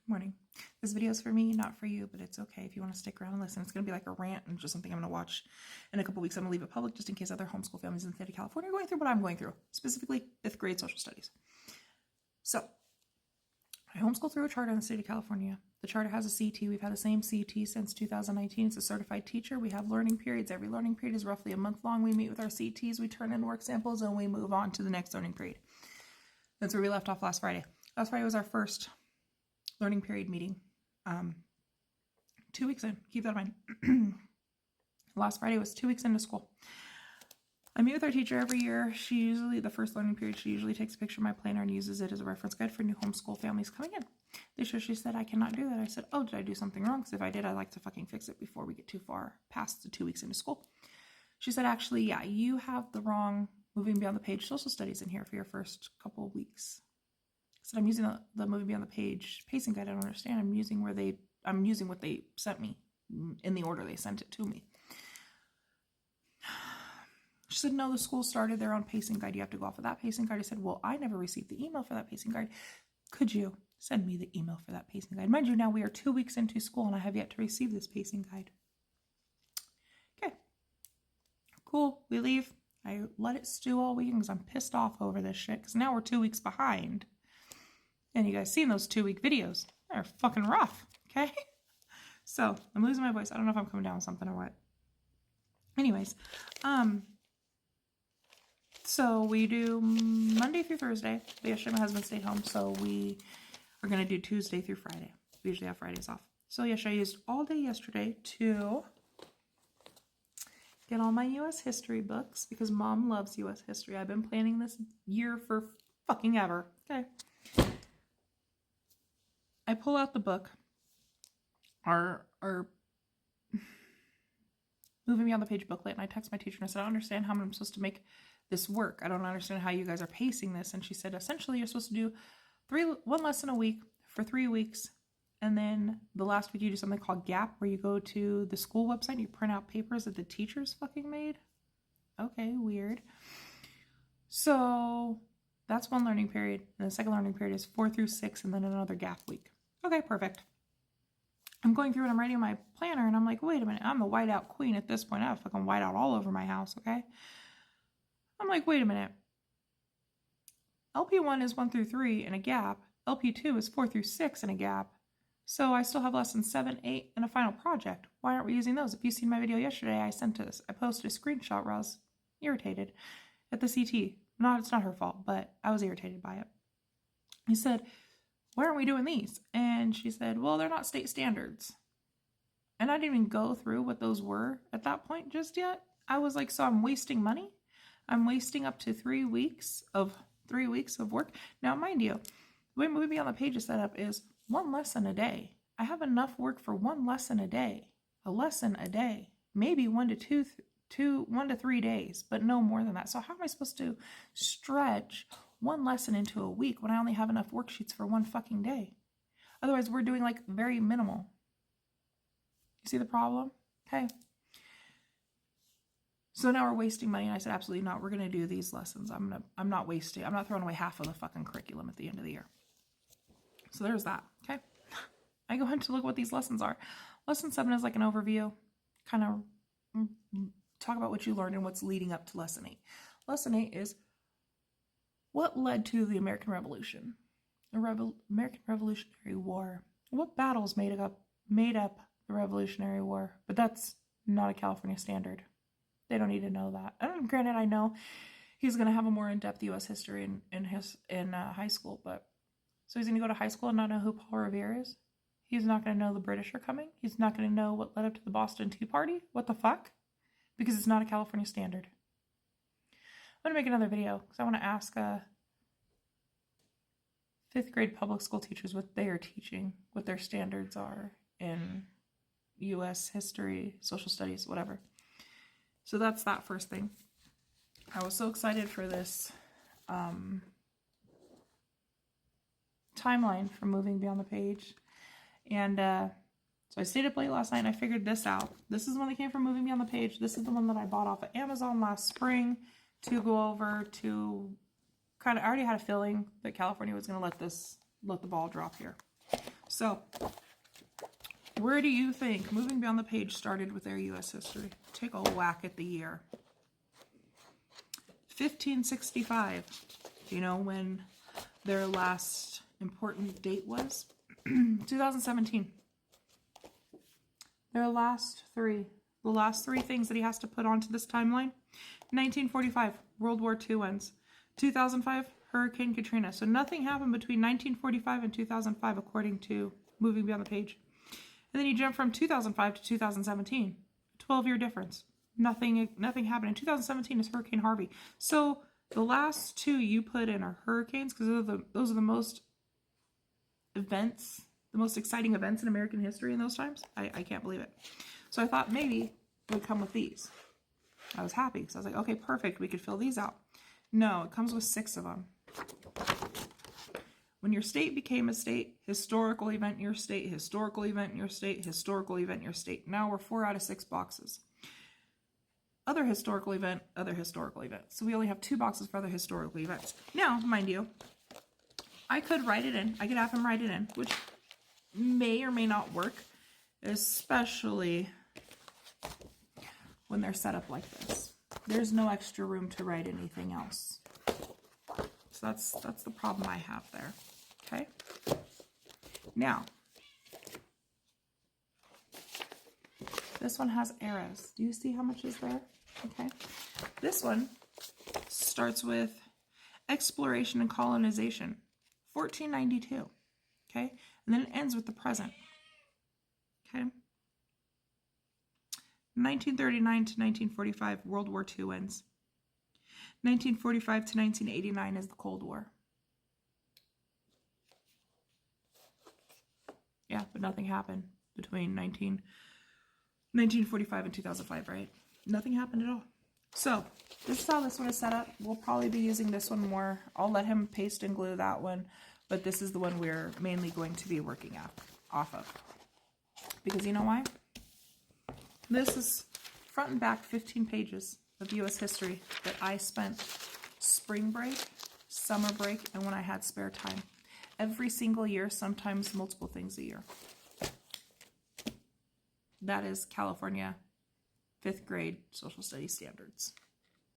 Morning. This video is for me, not for you, but it's okay if you want to stick around and listen. It's going to be like a rant and just something I'm going to watch in a couple weeks. I'm going to leave it public just in case other homeschool families in the state of California are going through what I'm going through, specifically 5th grade social studies. So, I homeschool through a charter in the state of California. The charter has a CT. We've had the same CT since 2019. It's a certified teacher. We have learning periods. Every learning period is roughly a month long. We meet with our CTs, we turn in work samples, and we move on to the next learning period. That's where we left off last Friday. Last Friday was our first learning period meeting. 2 weeks in, keep that in mind. Last Friday was 2 weeks into school. I meet with our teacher every year. She usually, the first learning period, she usually takes a picture of my planner and uses it as a reference guide for new homeschool families coming in. This year she said, I cannot do that. I said, oh, did I do something wrong? Because if I did, I'd like to fucking fix it before we get too far past the 2 weeks into school. She said, actually, yeah, you have the wrong moving beyond the page social studies in here for your first couple of weeks. I said, I'm using the moving beyond the page pacing guide. I don't understand. I'm using what they sent me in the order they sent it to me. She said, no, the school started their own pacing guide. You have to go off of that pacing guide. I said, well, I never received the email for that pacing guide. Could you send me the email for that pacing guide? Mind you, now we are 2 weeks into school and I have yet to receive this pacing guide. Okay. Cool. We leave. I let it stew all weekend because I'm pissed off over this shit because now we're 2 weeks behind. And you guys seen those 2-week videos. They're fucking rough. Okay. So I'm losing my voice. I don't know if I'm coming down with something or what. Anyways, so we do Monday through Thursday. Yesterday my husband stayed home, so we are going to do Tuesday through Friday. We usually have Fridays off. So yesterday I used all day yesterday to get all my U.S. history books because Mom loves U.S. history. I've been planning this year for fucking ever. Okay. I pull out the book, our Moving Beyond the Page booklet, and I text my teacher and I said, I don't understand how I'm supposed to make this work. I don't understand how you guys are pacing this. And she said, essentially, you're supposed to do one lesson a week for 3 weeks. And then the last week you do something called Gap, where you go to the school website and you print out papers that the teachers fucking made. Okay, weird. So that's one learning period. And the second learning period is 4 through 6 and then another Gap week. Okay, perfect. I'm going through and I'm writing my planner and I'm like, wait a minute, I'm the whiteout queen at this point. I have fucking whiteout all over my house, okay? I'm like, wait a minute. LP1 is 1 through 3 in a Gap. LP2 is 4 through 6 in a Gap. So I still have lessons 7, 8, and a final project. Why aren't we using those? If you've seen my video yesterday, I posted a screenshot where I was irritated at the CT. It's not her fault, but I was irritated by it. He said, why aren't we doing these? And she said, well, they're not state standards. And I didn't even go through what those were at that point just yet. I was like, so I'm wasting money? I'm wasting up to 3 weeks of work. Now, mind you, the way Moving Beyond the Page is set up is 1 lesson a day. I have enough work for 1 lesson a day. A lesson a day. Maybe 1 to 3 days, but no more than that. So how am I supposed to stretch 1 lesson into a week when I only have enough worksheets for 1 fucking day? Otherwise, we're doing like very minimal. You see the problem? Okay. So now we're wasting money. And I said, absolutely not. We're going to do these lessons. I'm not throwing away half of the fucking curriculum at the end of the year. So there's that. Okay. I go in to look what these lessons are. Lesson 7 is like an overview, kind of talk about what you learned and what's leading up to lesson 8. Lesson 8 is what led to the American Revolution, American Revolutionary War. What battles made up the Revolutionary War? But that's not a California standard. They don't need to know that. And granted, I know he's going to have a more in-depth U.S. history in high school, but so he's going to go to high school and not know who Paul Revere is? He's not going to know the British are coming? He's not going to know what led up to the Boston Tea Party? What the fuck? Because it's not a California standard. I'm going to make another video because I want to ask 5th grade public school teachers what they are teaching, what their standards are in U.S. history, social studies, whatever. So that's that first thing. I was so excited for this timeline for Moving Beyond the Page. And so I stayed up late last night and I figured this out. This is the one that came from Moving Beyond the Page. This is the one that I bought off of Amazon last spring to go over to I already had a feeling that California was going to let the ball drop here. So, where do you think Moving Beyond the Page started with their U.S. history? Take a whack at the year. 1565. Do you know when their last important date was? 2017. Their last three. The last three things that he has to put onto this timeline. 1945, World War II ends. 2005, Hurricane Katrina. So nothing happened between 1945 and 2005, according to Moving Beyond the Page. And then you jump from 2005 to 2017. 12-year difference. Nothing happened. In 2017 is Hurricane Harvey. So the last two you put in are hurricanes, because those are the most events, the most exciting events in American history in those times. I can't believe it. So I thought maybe it would come with these. I was happy because I was like, okay, perfect. We could fill these out. No, it comes with 6 of them. When your state became a state, historical event in your state, historical event in your state, historical event in your state. Now we're 4 out of 6 boxes. Other historical event, other historical event. So we only have 2 boxes for other historical events. Now, mind you, I could write it in. I could have him write it in, which may or may not work, especially when they're set up like this. There's no extra room to write anything else. So that's the problem I have there. Okay? Now, this one has eras. Do you see how much is there? Okay. This one starts with exploration and colonization, 1492. Okay? And then it ends with the present. Okay? 1939 to 1945, World War II ends. 1945 to 1989 is the Cold War. Yeah, but nothing happened between 1945 and 2005, right? Nothing happened at all. So, this is how this one is set up. We'll probably be using this one more. I'll let him paste and glue that one, but this is the one we're mainly going to be working off of. Because you know why? This is front and back 15 pages of U.S. history that I spent spring break, summer break, and when I had spare time. Every single year, sometimes multiple things a year. That is California 5th grade social studies standards.